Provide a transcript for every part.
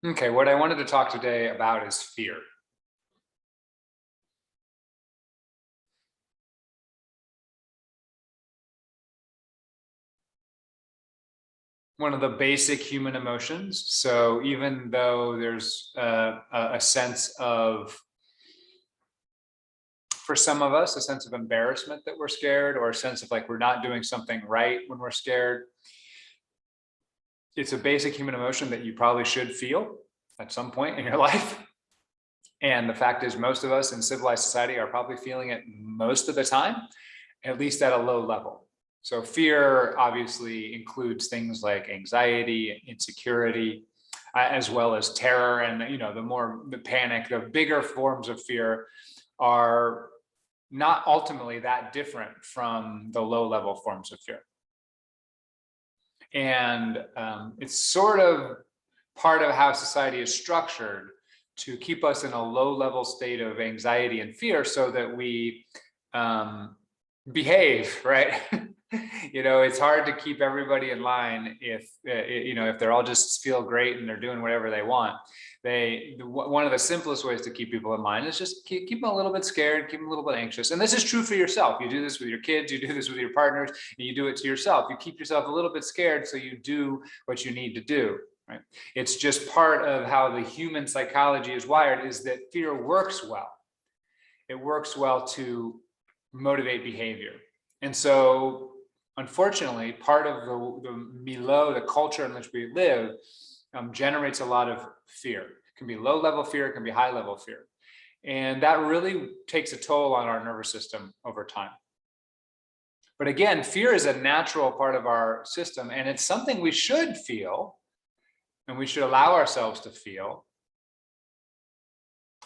Okay, what I wanted to talk today about is fear. One of the basic human emotions. So even though there's a sense of, for some of us, a sense of embarrassment that we're scared, or a sense of like we're not doing something right when we're scared, it's a basic human emotion that you probably should feel at some point in your life. And the fact is, most of us in civilized society are probably feeling it most of the time, at least at a low level. So fear obviously includes things like anxiety, insecurity, as well as terror. And the panic, the bigger forms of fear are not ultimately that different from the low level forms of fear. And it's sort of part of how society is structured to keep us in a low level state of anxiety and fear so that we behave, right? It's hard to keep everybody in line if they're all just feel great and they're doing whatever they want. One of the simplest ways to keep people in line is just keep them a little bit scared, keep them a little bit anxious. And this is true for yourself. You do this with your kids, you do this with your partners, and you do it to yourself. You keep yourself a little bit scared so you do what you need to do, right? It's just part of how the human psychology is wired, is that fear works well. It works well to motivate behavior. And so unfortunately, part of the milieu, the culture in which we live, generates a lot of fear. It can be low level fear, it can be high level fear. And that really takes a toll on our nervous system over time. But again, fear is a natural part of our system, and it's something we should feel, and we should allow ourselves to feel.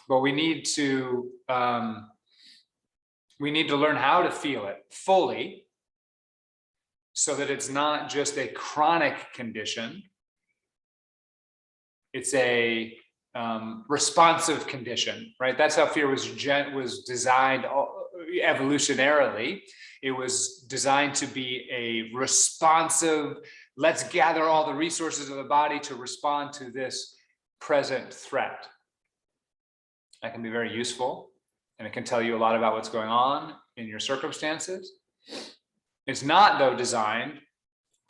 But we need to learn how to feel it fully, so that it's not just a chronic condition. It's a responsive condition, right? That's how fear was designed evolutionarily. It was designed to be a responsive, let's gather all the resources of the body to respond to this present threat. That can be very useful, and it can tell you a lot about what's going on in your circumstances. It's not, though, designed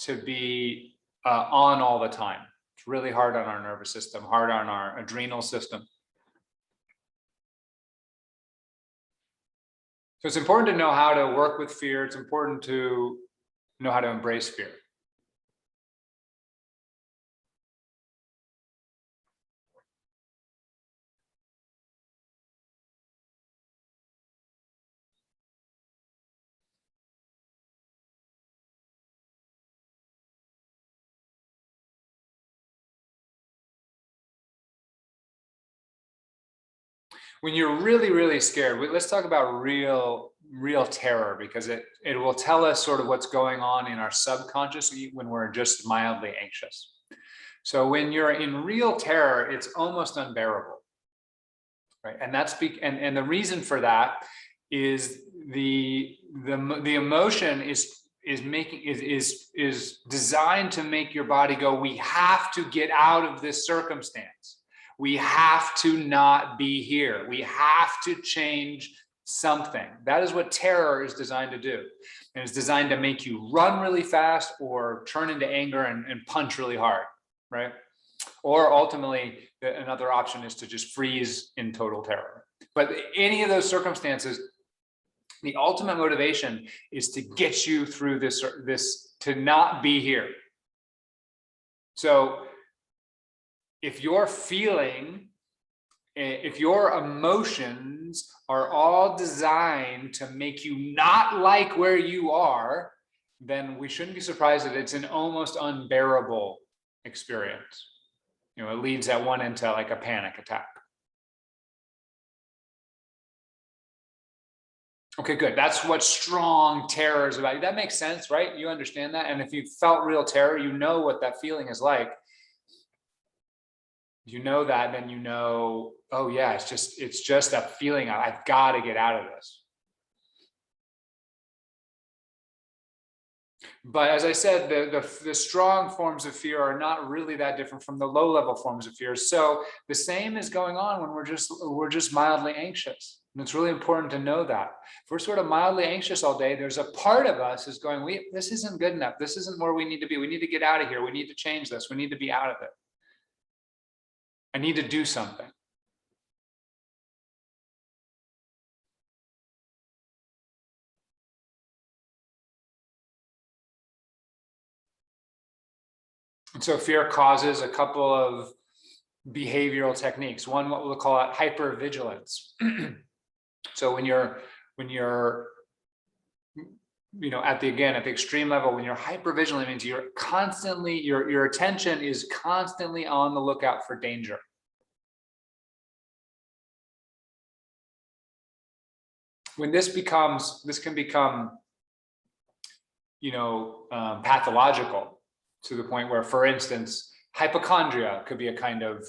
to be on all the time. It's really hard on our nervous system, hard on our adrenal system. So it's important to know how to work with fear. It's important to know how to embrace fear. When you're really, really scared, let's talk about real terror, because it will tell us sort of what's going on in our subconscious when we're just mildly anxious. So when you're in real terror, it's almost unbearable, right? And and the reason for that is the emotion is designed to make your body go, we have to get out of this circumstance. We have to not be here. We have to change something. That is what terror is designed to do. And it's designed to make you run really fast or turn into anger and punch really hard, right? Or ultimately, another option is to just freeze in total terror. But any of those circumstances, the ultimate motivation is to get you through this to not be here. So if your emotions are all designed to make you not like where you are, then we shouldn't be surprised that it's an almost unbearable experience. It leads at one into like a panic attack. Okay, good. That's what strong terror is about. That makes sense, right? You understand that. And if you felt real terror, you know what that feeling is like. You know that, then you know, oh yeah, it's just a feeling. I've got to get out of this. But as I said, the strong forms of fear are not really that different from the low level forms of fear. So the same is going on when we're just mildly anxious. And it's really important to know that. If we're sort of mildly anxious all day, there's a part of us is going, this isn't good enough. This isn't where we need to be. We need to get out of here. We need to change this. We need to be out of it. I need to do something. And so fear causes a couple of behavioral techniques. One, what we'll call it hypervigilance. So when you're at the extreme level, when you're hypervigilant, it means you're constantly, your attention is constantly on the lookout for danger. When this can become pathological, to the point where, for instance, hypochondria could be a kind of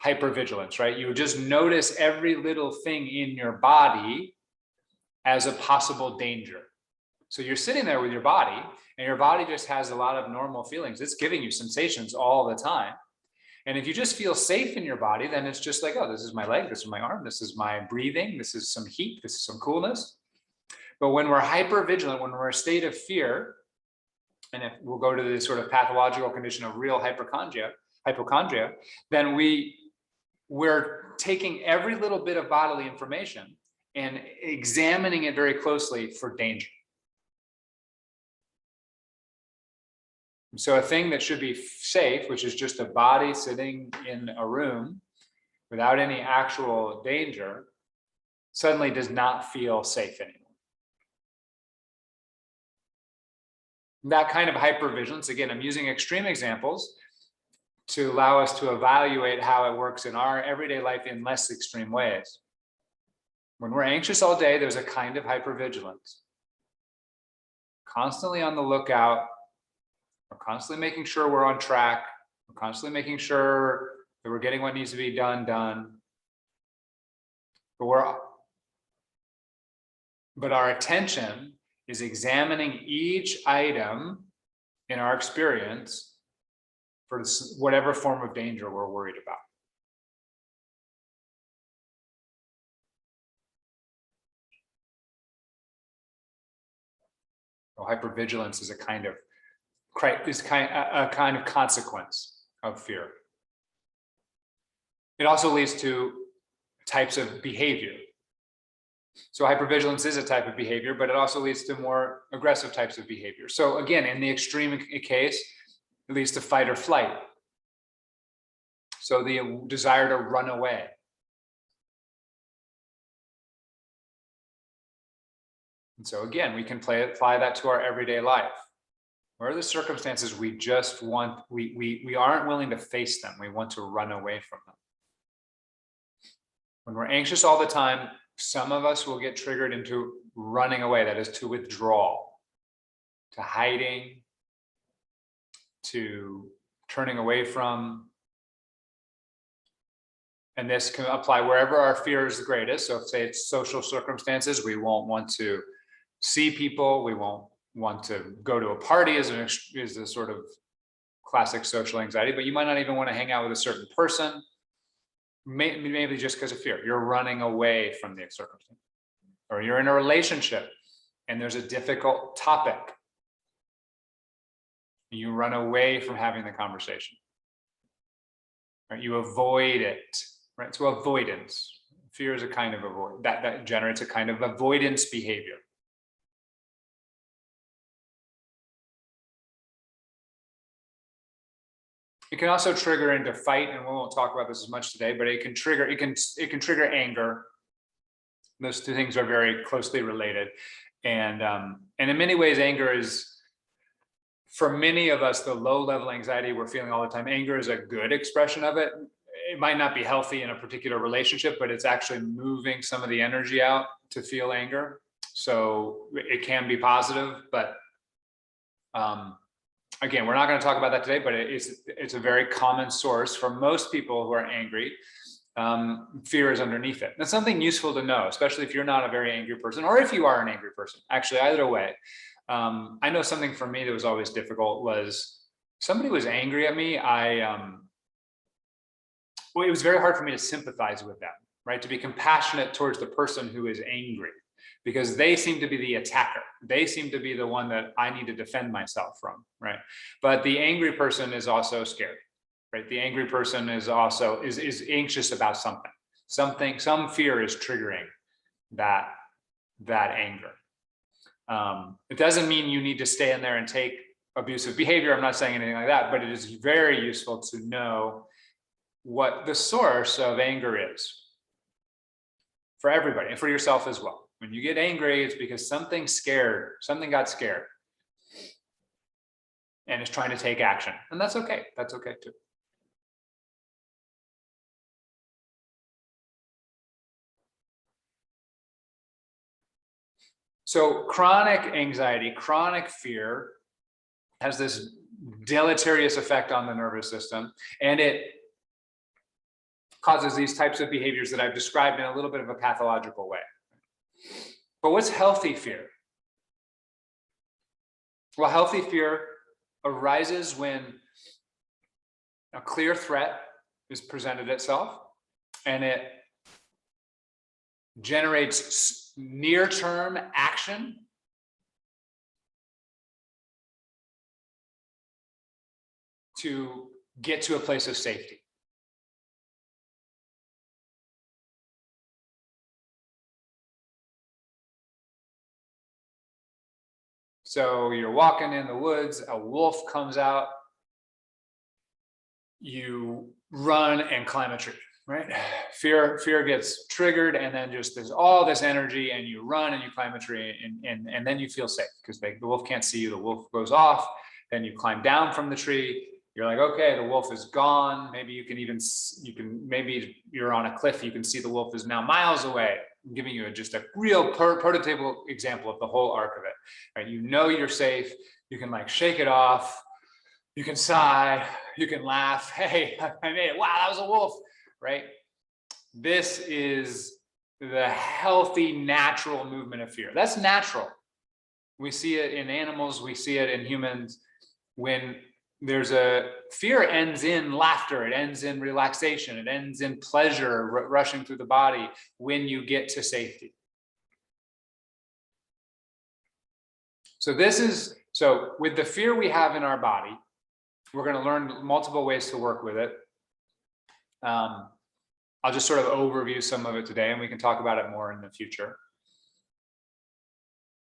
hypervigilance, right? You would just notice every little thing in your body as a possible danger. So you're sitting there with your body, and your body just has a lot of normal feelings. It's giving you sensations all the time. And if you just feel safe in your body, then it's just like, oh, this is my leg, this is my arm, this is my breathing, this is some heat, this is some coolness. But when we're hypervigilant, when we're in a state of fear, and if we'll go to the sort of pathological condition of real hypochondria, then we're taking every little bit of bodily information and examining it very closely for danger. So a thing that should be safe, which is just a body sitting in a room without any actual danger, suddenly does not feel safe anymore. That kind of hypervigilance, again, I'm using extreme examples to allow us to evaluate how it works in our everyday life in less extreme ways. When we're anxious all day, there's a kind of hypervigilance. Constantly on the lookout, we're constantly making sure we're on track, we're constantly making sure that we're getting what needs to be done. But our attention is examining each item in our experience for whatever form of danger we're worried about. So hypervigilance is a kind of consequence of fear. It also leads to types of behavior. So hypervigilance is a type of behavior, but it also leads to more aggressive types of behavior. So again, in the extreme case, it leads to fight or flight. So the desire to run away. And so again, we can apply that to our everyday life. Where are the circumstances we just want, we aren't willing to face them. We want to run away from them. When we're anxious all the time, some of us will get triggered into running away, that is to withdrawal, to hiding, to turning away from. And this can apply wherever our fear is the greatest. So if, say, it's social circumstances, we won't want to see people, we won't want to go to a party is a sort of classic social anxiety, but you might not even want to hang out with a certain person. Maybe just because of fear, you're running away from the circumstance. Or you're in a relationship and there's a difficult topic. You run away from having the conversation. Right? You avoid it. Right? So avoidance. Fear is a kind of avoid that generates a kind of avoidance behavior. It can also trigger into fight, and we won't talk about this as much today, but it can trigger anger. Those two things are very closely related. And in many ways, anger is, for many of us, the low-level anxiety we're feeling all the time, anger is a good expression of it. It might not be healthy in a particular relationship, but it's actually moving some of the energy out to feel anger. So it can be positive, but again, we're not going to talk about that today, but it's a very common source for most people who are angry. Fear is underneath it. That's something useful to know, especially if you're not a very angry person, or if you are an angry person. Actually, either way, I know something for me that was always difficult was somebody was angry at me. Well, it was very hard for me to sympathize with them, right? To be compassionate towards the person who is angry, because they seem to be the attacker. They seem to be the one that I need to defend myself from, right? But the angry person is also scared, right? The angry person is also is anxious about something. Some fear is triggering that anger. It doesn't mean you need to stay in there and take abusive behavior. I'm not saying anything like that, but it is very useful to know what the source of anger is for everybody and for yourself as well. When you get angry, it's because something got scared and is trying to take action. And that's okay. That's okay too. So chronic anxiety, chronic fear has this deleterious effect on the nervous system, and it causes these types of behaviors that I've described in a little bit of a pathological way. But what's healthy fear? Well, healthy fear arises when a clear threat is presented itself, and it generates near-term action to get to a place of safety. So you're walking in the woods, a wolf comes out, you run and climb a tree, right? Fear gets triggered, and then just there's all this energy, and you run and you climb a tree, and then you feel safe because the wolf can't see you. The wolf goes off, then you climb down from the tree. You're like, okay, the wolf is gone. Maybe maybe you're on a cliff. You can see the wolf is now miles away. I'm giving you just a real prototypical example of the whole arc of it, right? You know you're safe. You can like shake it off. You can sigh. You can laugh. Hey, I made it. Wow, that was a wolf, right? This is the healthy, natural movement of fear. That's natural. We see it in animals. We see it in humans. When there's a fear, ends in laughter, it ends in relaxation, it ends in pleasure rushing through the body when you get to safety. So with the fear we have in our body, we're going to learn multiple ways to work with it. I'll just sort of overview some of it today, and we can talk about it more in the future.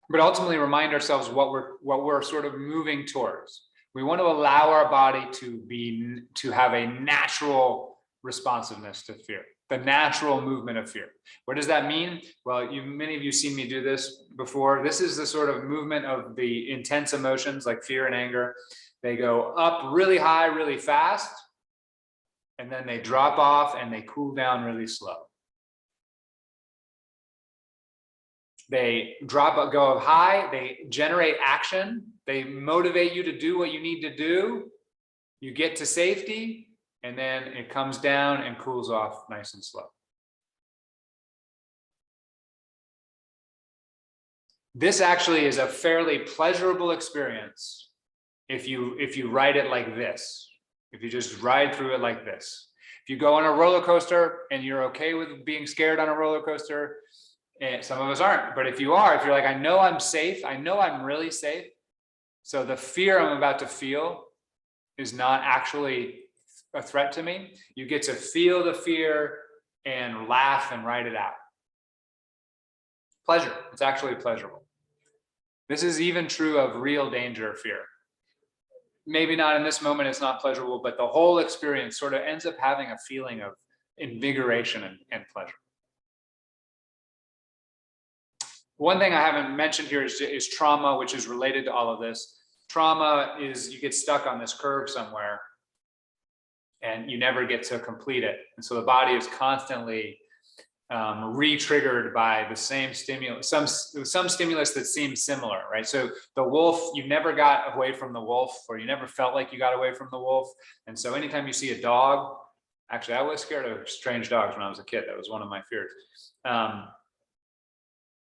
But ultimately remind ourselves what we're sort of moving towards. We want to allow our body to have a natural responsiveness to fear, the natural movement of fear. What does that mean? Well, many of you seen me do this before. This is the sort of movement of the intense emotions like fear and anger. They go up really high, really fast, and then they drop off and they cool down really slow. They go up high, they generate action, they motivate you to do what you need to do. You get to safety, and then it comes down and cools off nice and slow. This actually is a fairly pleasurable experience if you ride it like this, if you just ride through it like this. If you go on a roller coaster and you're okay with being scared on a roller coaster, and some of us aren't, but if you're like, I know I'm safe, I know I'm really safe, so the fear I'm about to feel is not actually a threat to me, you get to feel the fear and laugh and ride it out. Pleasure, it's actually pleasurable. This is even true of real danger fear. Maybe not in this moment, it's not pleasurable, but the whole experience sort of ends up having a feeling of invigoration and pleasure. One thing I haven't mentioned here is trauma, which is related to all of this. Trauma is you get stuck on this curve somewhere and you never get to complete it. And so the body is constantly re-triggered by the same stimulus, some stimulus that seems similar, right? So the wolf, you never got away from the wolf, or you never felt like you got away from the wolf. And so anytime you see a dog, actually I was scared of strange dogs when I was a kid. That was one of my fears.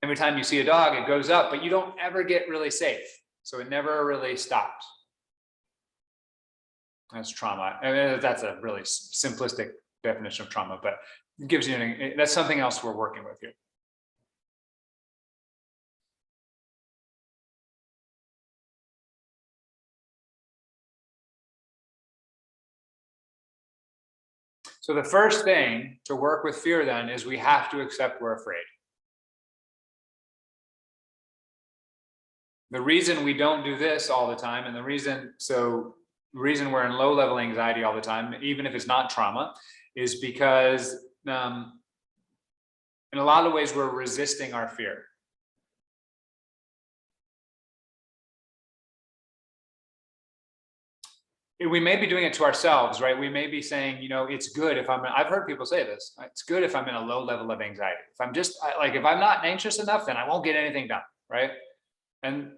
Every time you see a dog, it goes up, but you don't ever get really safe. So it never really stops. That's trauma. I mean, that's a really simplistic definition of trauma, but it gives you, that's something else we're working with here. So the first thing to work with fear then is we have to accept we're afraid. The reason we don't do this all the time, and the reason we're in low level anxiety all the time, even if it's not trauma, is because in a lot of ways we're resisting our fear. We may be doing it to ourselves, right? We may be saying, you know, it's good if I've heard people say this, it's good if I'm in a low level of anxiety. If I'm just if I'm not anxious enough, then I won't get anything done, right? And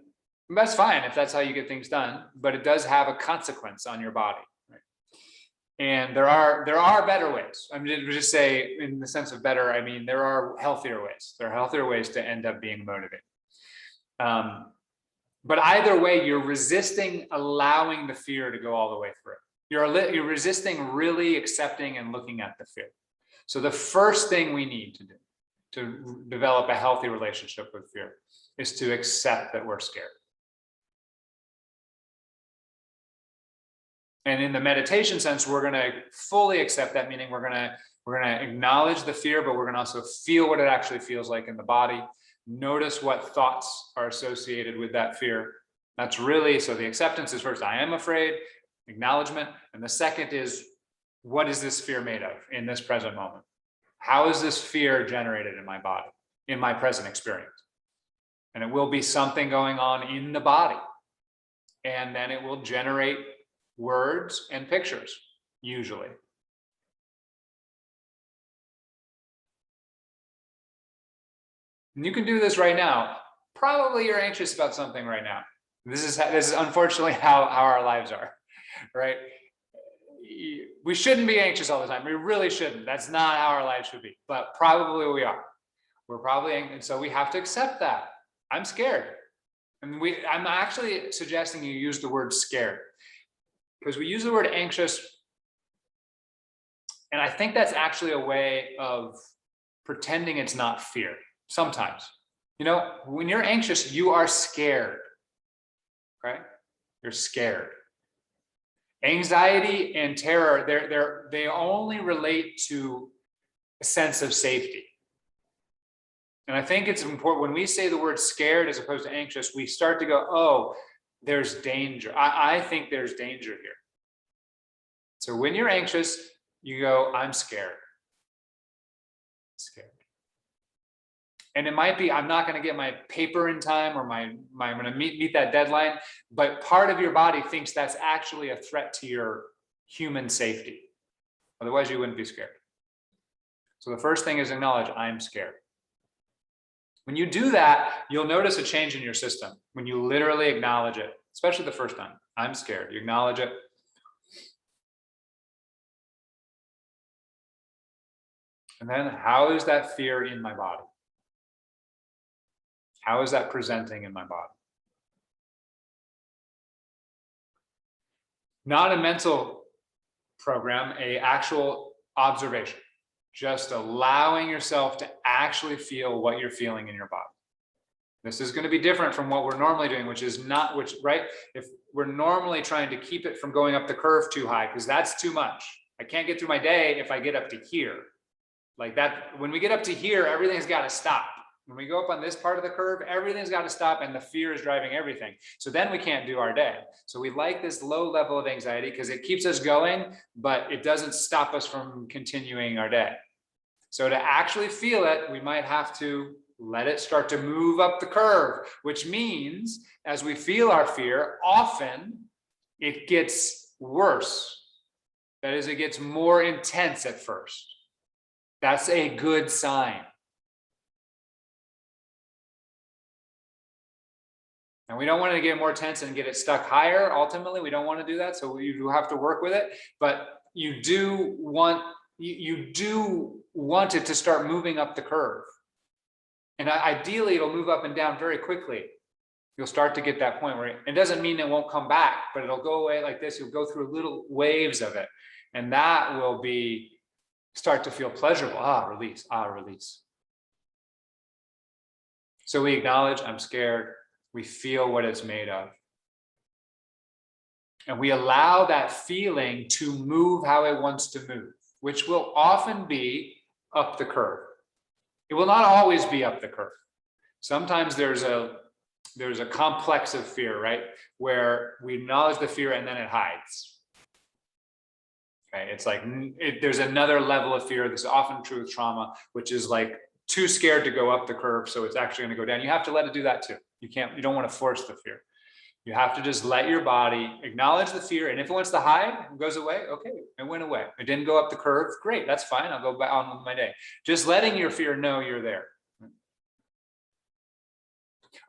that's fine if that's how you get things done, but it does have a consequence on your body, right? And there are better ways. I mean, to just say in the sense of better, I mean, there are healthier ways. There are healthier ways to end up being motivated. But either way, you're resisting allowing the fear to go all the way through. You're resisting really accepting and looking at the fear. So the first thing we need to do to develop a healthy relationship with fear is to accept that we're scared. And in the meditation sense, we're going to fully accept that, meaning we're going to acknowledge the fear, but we're going to also feel what it actually feels like in the body. Notice what thoughts are associated with that fear. That's really, so the acceptance is first, I am afraid, acknowledgement. And the second is, what is this fear made of in this present moment? How is this fear generated in my body, in my present experience? And it will be something going on in the body. And then it will generate words and pictures, usually. And you can do this right now. Probably you're anxious about something right now. This is unfortunately how our lives are, right? We shouldn't be anxious all the time. We really shouldn't. That's not how our lives should be. But probably we are. We're probably, and so we have to accept that. I'm scared. And I'm actually suggesting you use the word scared, because we use the word anxious, and I think that's actually a way of pretending it's not fear. Sometimes, you know, when you're anxious, you are scared, right? You're scared. Anxiety and terror, they only relate to a sense of safety. And I think it's important when we say the word scared as opposed to anxious, we start to go, oh, there's danger. I think there's danger here. So when you're anxious, you go, I'm scared. Scared. And it might be, I'm not going to get my paper in time, or I'm going to meet that deadline. But part of your body thinks that's actually a threat to your human safety. Otherwise, you wouldn't be scared. So the first thing is acknowledge, I'm scared. When you do that, you'll notice a change in your system when you literally acknowledge it, especially the first time. I'm scared. You acknowledge it. And then how is that fear in my body? How is that presenting in my body? Not a mental program, an actual observation. Just allowing yourself to actually feel what you're feeling in your body. This is going to be different from what we're normally doing, right? If we're normally trying to keep it from going up the curve too high, because that's too much. I can't get through my day if I get up to here. Like that, when we get up to here, everything's got to stop. When we go up on this part of the curve, everything's got to stop, and the fear is driving everything. So then we can't do our day. So we like this low level of anxiety because it keeps us going, but it doesn't stop us from continuing our day. So to actually feel it, we might have to let it start to move up the curve, which means as we feel our fear, often it gets worse. That is, it gets more intense at first. That's a good sign. And we don't want to get more tense and get it stuck higher. Ultimately, we don't want to do that. So you do have to work with it, but you do want it to start moving up the curve. And ideally, it'll move up and down very quickly. You'll start to get that point where it doesn't mean it won't come back, but it'll go away like this. You'll go through little waves of it. And that will start to feel pleasurable. Release, release. So we acknowledge, I'm scared. We feel what it's made of. And we allow that feeling to move how it wants to move, which will often be up the curve. It will not always be up the curve. Sometimes there's a complex of fear, right? Where we acknowledge the fear and then it hides. Okay, it's like there's another level of fear. This is often true with trauma, which is like too scared to go up the curve, so it's actually going to go down. You have to let it do that too. You don't want to force the fear. You have to just let your body acknowledge the fear, and if it wants to hide, it goes away. Okay, it went away. It didn't go up the curve. Great, that's fine. I'll go back on with my day. Just letting your fear know you're there.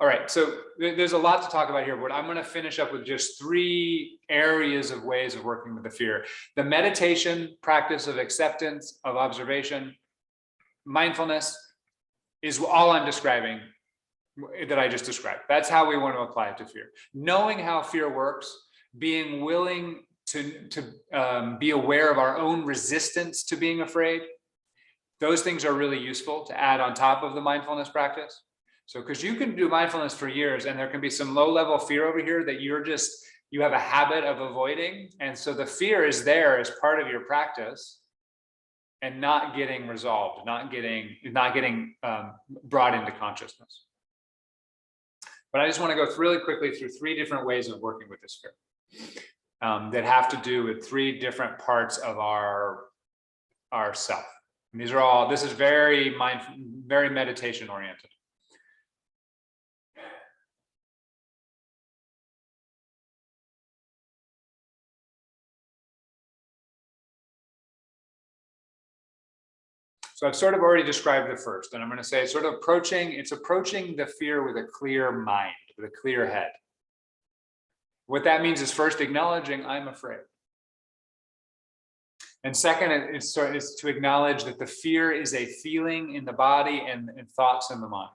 All right, so there's a lot to talk about here, but I'm going to finish up with just 3 areas of ways of working with the fear. The meditation practice of acceptance, of observation, mindfulness is all I'm describing that I just described. That's how we want to apply it to fear. Knowing how fear works, being willing to be aware of our own resistance to being afraid. Those things are really useful to add on top of the mindfulness practice. So, because you can do mindfulness for years and there can be some low level fear over here that you have a habit of avoiding. And so the fear is there as part of your practice and not getting resolved, not getting brought into consciousness. But I just want to go really quickly through 3 different ways of working with this fear that have to do with 3 different parts of our self. And this is very mindful, very meditation oriented. So I've sort of already described the first, and I'm going to say it's approaching the fear with a clear mind, with a clear head. What that means is first acknowledging I'm afraid. And second, is to acknowledge that the fear is a feeling in the body and thoughts in the mind.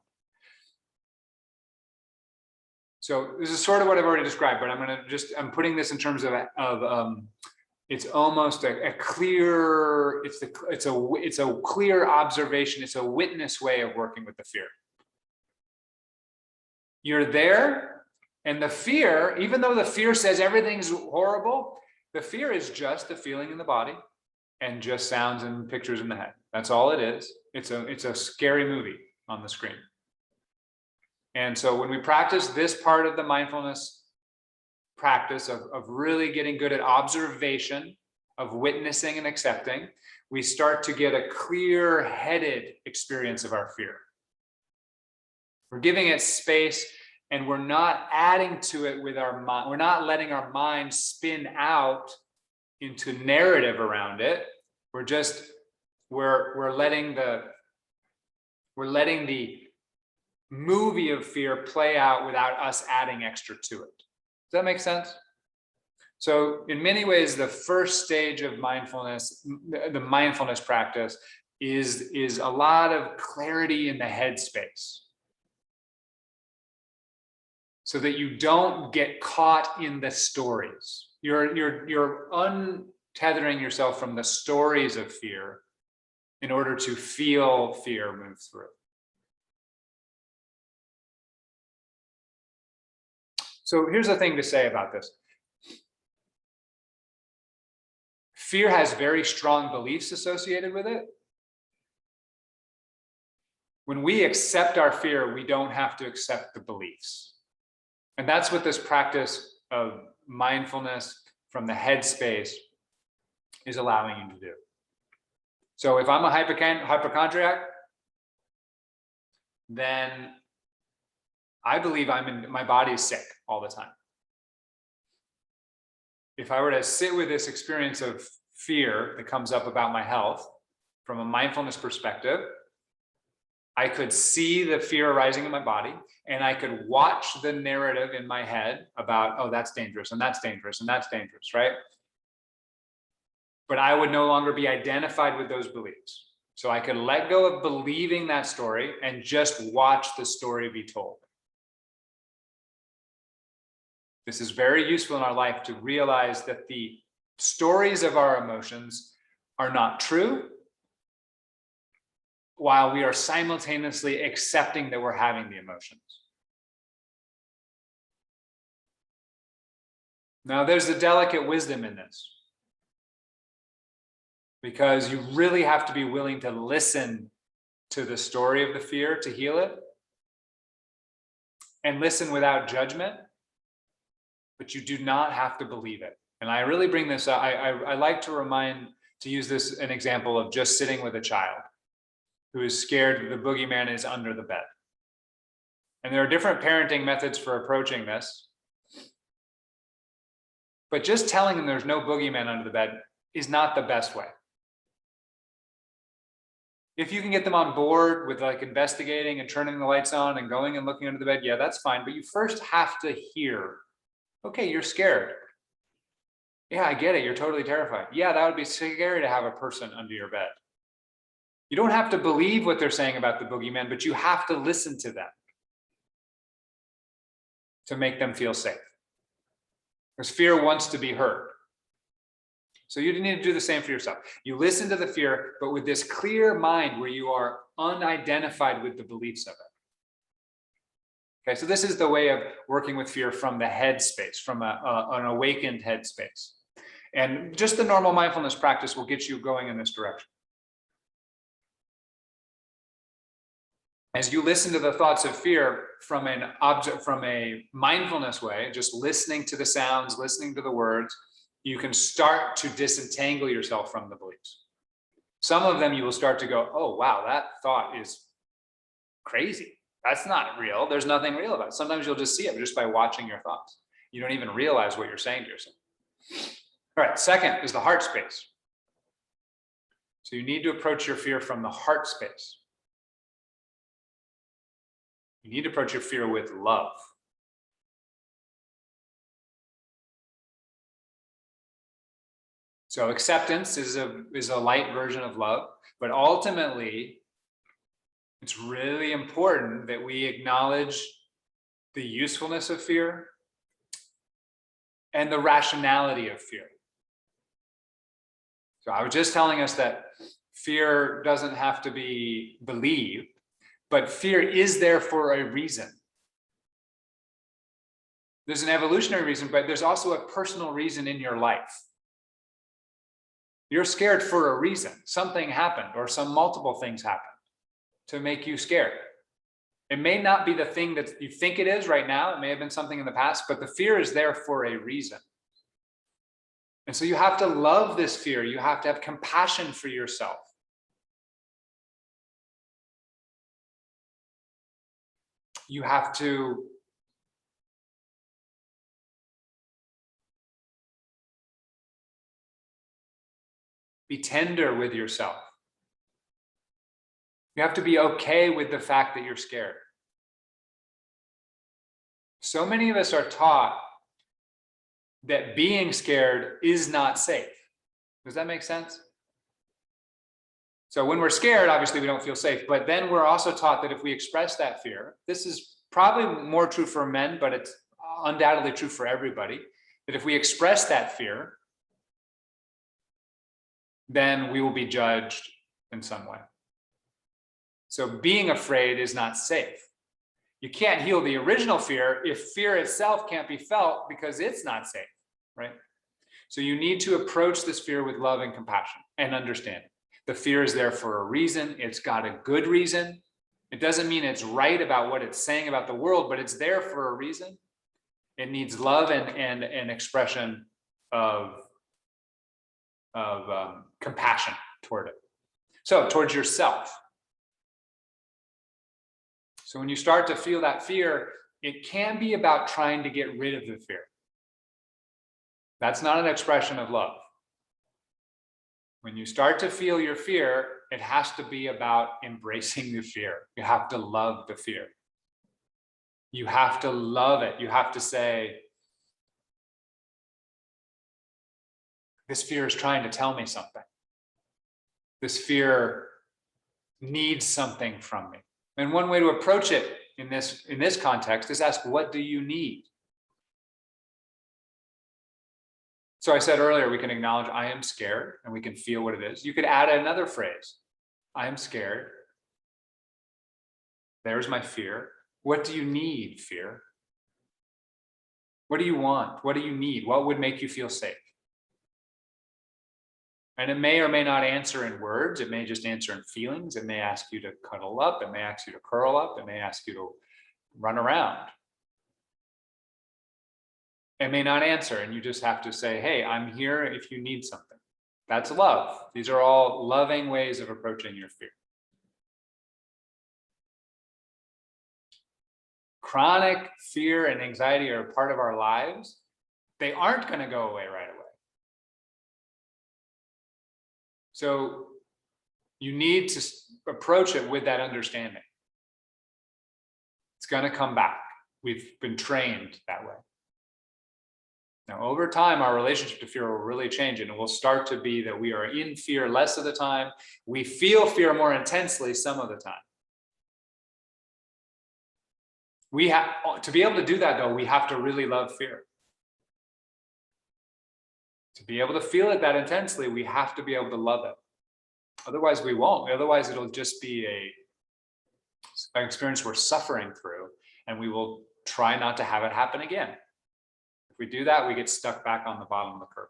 So this is sort of what I've already described, but I'm putting this in terms of it's almost a clear, it's a clear observation. It's a witness way of working with the fear. You're there, and the fear, even though the fear says everything's horrible, the fear is just a feeling in the body and just sounds and pictures in the head. That's all it is. It's a scary movie on the screen. And so when we practice this part of the mindfulness practice of really getting good at observation, of witnessing and accepting, we start to get a clear-headed experience of our fear. We're giving it space, and we're not adding to it with our mind. We're not letting our mind spin out into narrative around it. We're letting the movie of fear play out without us adding extra to it. Does that make sense? So in many ways, the first stage of mindfulness, the mindfulness practice, is a lot of clarity in the head space, so that you don't get caught in the stories. You're untethering yourself from the stories of fear in order to feel fear move through. So here's the thing to say about this. Fear has very strong beliefs associated with it. When we accept our fear, we don't have to accept the beliefs. And that's what this practice of mindfulness from the headspace is allowing you to do. So if I'm a hypochondriac, then I believe my body is sick all the time. If I were to sit with this experience of fear that comes up about my health from a mindfulness perspective, I could see the fear arising in my body, and I could watch the narrative in my head about, oh, that's dangerous, and that's dangerous, and that's dangerous, right? But I would no longer be identified with those beliefs. So I could let go of believing that story and just watch the story be told. This is very useful in our life to realize that the stories of our emotions are not true, while we are simultaneously accepting that we're having the emotions. Now, there's a delicate wisdom in this, because you really have to be willing to listen to the story of the fear to heal it, and listen without judgment, but you do not have to believe it. And I really bring this up. I like to use this an example of just sitting with a child who is scared that the boogeyman is under the bed. And there are different parenting methods for approaching this. But just telling them there's no boogeyman under the bed is not the best way. If you can get them on board with like investigating and turning the lights on and going and looking under the bed, yeah, that's fine. But you first have to hear, okay, you're scared. Yeah, I get it. You're totally terrified. Yeah, that would be scary to have a person under your bed. You don't have to believe what they're saying about the boogeyman, but you have to listen to them to make them feel safe. Because fear wants to be heard. So you need to do the same for yourself. You listen to the fear, but with this clear mind where you are unidentified with the beliefs of it. Okay, so this is the way of working with fear from the head space, from an awakened head space. And just the normal mindfulness practice will get you going in this direction. As you listen to the thoughts of fear from a mindfulness way, just listening to the sounds, listening to the words, you can start to disentangle yourself from the beliefs. Some of them you will start to go, oh, wow, that thought is crazy. That's not real. There's nothing real about it. Sometimes you'll just see it just by watching your thoughts. You don't even realize what you're saying to yourself. All right, second is the heart space. So you need to approach your fear from the heart space. You need to approach your fear with love. So acceptance is a light version of love, but ultimately, it's really important that we acknowledge the usefulness of fear and the rationality of fear. So I was just telling us that fear doesn't have to be believed, but fear is there for a reason. There's an evolutionary reason, but there's also a personal reason in your life. You're scared for a reason. Something happened, or some multiple things happened to make you scared. It may not be the thing that you think it is right now. It may have been something in the past, but the fear is there for a reason. And so you have to love this fear. You have to have compassion for yourself. You have to be tender with yourself. You have to be okay with the fact that you're scared. So many of us are taught that being scared is not safe. Does that make sense? So when we're scared, obviously we don't feel safe, but then we're also taught that if we express that fear, this is probably more true for men, but it's undoubtedly true for everybody, that if we express that fear, then we will be judged in some way. So being afraid is not safe. You can't heal the original fear if fear itself can't be felt because it's not safe, right? So you need to approach this fear with love and compassion and understanding. The fear is there for a reason. It's got a good reason. It doesn't mean it's right about what it's saying about the world, but it's there for a reason. It needs love and expression of compassion toward it. So towards yourself. So when you start to feel that fear, it can be about trying to get rid of the fear. That's not an expression of love. When you start to feel your fear, it has to be about embracing the fear. You have to love the fear. You have to love it. You have to say, this fear is trying to tell me something. This fear needs something from me. And one way to approach it in this context is ask, what do you need? So I said earlier, we can acknowledge I am scared, and we can feel what it is. You could add another phrase. I am scared. There's my fear. What do you need, fear? What do you want? What do you need? What would make you feel safe? And it may or may not answer in words. It may just answer in feelings. It may ask you to cuddle up. It may ask you to curl up. It may ask you to run around. It may not answer, and you just have to say, hey, I'm here if you need something. That's love. These are all loving ways of approaching your fear. Chronic fear and anxiety are a part of our lives. They aren't going to go away right away. So you need to approach it with that understanding. It's going to come back. We've been trained that way. Now, over time, our relationship to fear will really change, and it will start to be that we are in fear less of the time. We feel fear more intensely some of the time. We have to be able to do that, though. We have to really love fear. To be able to feel it that intensely, we have to be able to love it. Otherwise, we won't. Otherwise, it'll just be an experience we're suffering through, and we will try not to have it happen again. If we do that, we get stuck back on the bottom of the curve.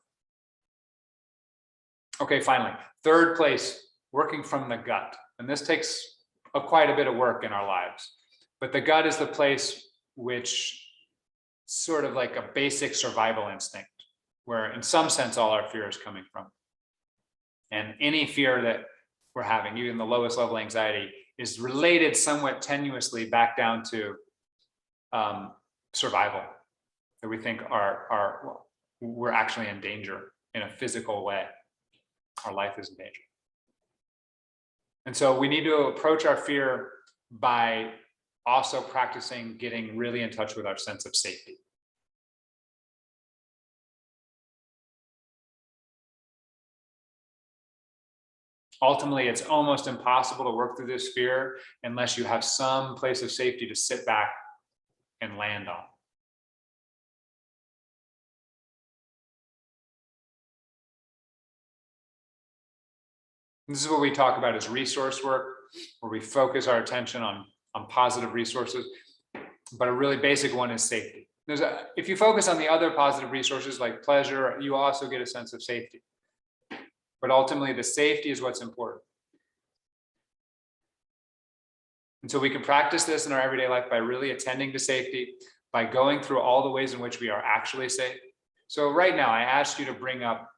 Okay, finally, third place, working from the gut. And this takes quite a bit of work in our lives. But the gut is the place which sort of like a basic survival instinct, where in some sense all our fear is coming from. And any fear that we're having, even the lowest level anxiety, is related somewhat tenuously back down to survival. That we think we're actually in danger in a physical way. Our life is in danger. And so we need to approach our fear by also practicing getting really in touch with our sense of safety. Ultimately, it's almost impossible to work through this fear unless you have some place of safety to sit back and land on. This is what we talk about as resource work, where we focus our attention on positive resources, but a really basic one is safety. If you focus on the other positive resources like pleasure, you also get a sense of safety. But ultimately, the safety is what's important. And so we can practice this in our everyday life by really attending to safety, by going through all the ways in which we are actually safe. So right now, I asked you to bring up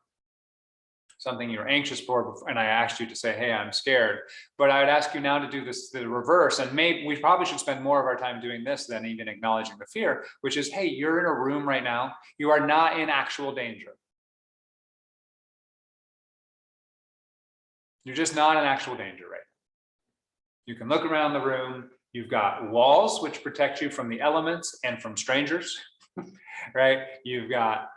something you're anxious for, and I asked you to say, hey, I'm scared. But I would ask you now to do this, the reverse. And maybe we probably should spend more of our time doing this than even acknowledging the fear, which is, hey, you're in a room right now. You are not in actual danger. You're just not in actual danger right now. You can look around the room. You've got walls which protect you from the elements and from strangers, right? You've got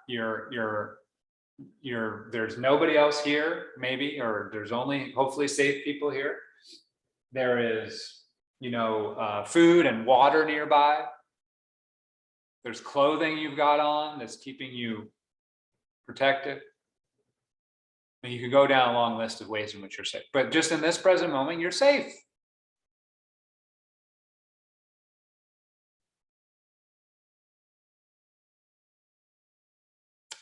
there's nobody else here, maybe, or there's only hopefully safe people here. There is, food and water nearby. There's clothing you've got on that's keeping you protected. And you can go down a long list of ways in which you're safe. But just in this present moment, you're safe.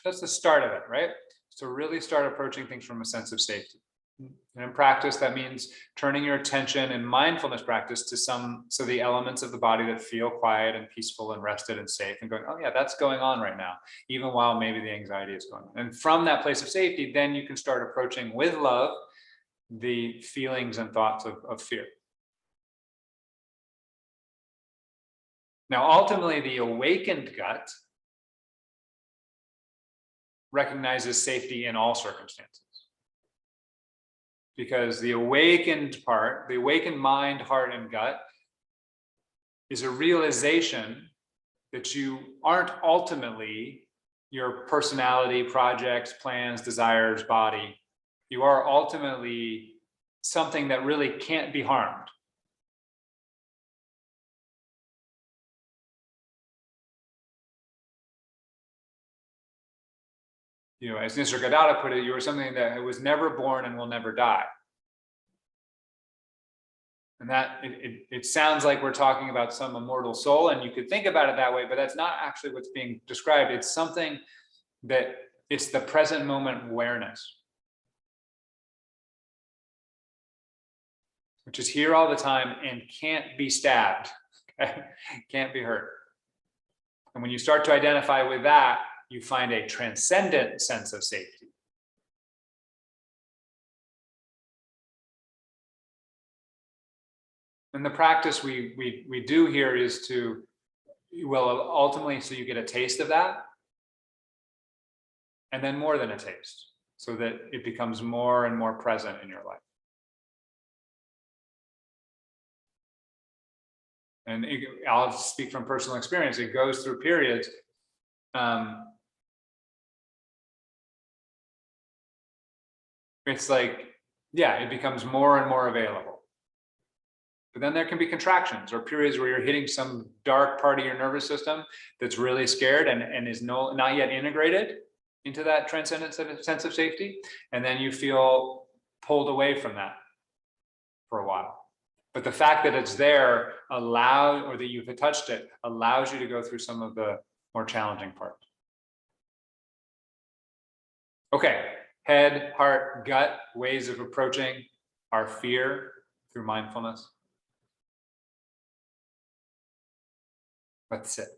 That's the start of it, right? So really start approaching things from a sense of safety. And in practice, that means turning your attention in mindfulness practice to the elements of the body that feel quiet and peaceful and rested and safe, and going, oh yeah, that's going on right now, even while maybe the anxiety is going on. And from that place of safety, then you can start approaching with love the feelings and thoughts of fear. Now, ultimately, the awakened gut recognizes safety in all circumstances. Because the awakened part, the awakened mind, heart, and gut is a realization that you aren't ultimately your personality, projects, plans, desires, body. You are ultimately something that really can't be harmed. You know, as Nisargadatta put it, you are something that was never born and will never die. And that it sounds like we're talking about some immortal soul, and you could think about it that way, but that's not actually what's being described. It's something that it's the present moment awareness, which is here all the time and can't be stabbed, can't be hurt. And when you start to identify with that, you find a transcendent sense of safety. And the practice we do here is to, well, ultimately, so you get a taste of that, and then more than a taste, so that it becomes more and more present in your life. And I'll speak from personal experience. It goes through periods. It's like, yeah, it becomes more and more available. But then there can be contractions or periods where you're hitting some dark part of your nervous system that's really scared and is not yet integrated into that transcendent sense of safety. And then you feel pulled away from that for a while. But the fact that it's there or that you've touched it, allows you to go through some of the more challenging parts. Okay, head, heart, gut, ways of approaching our fear through mindfulness. Let's sit.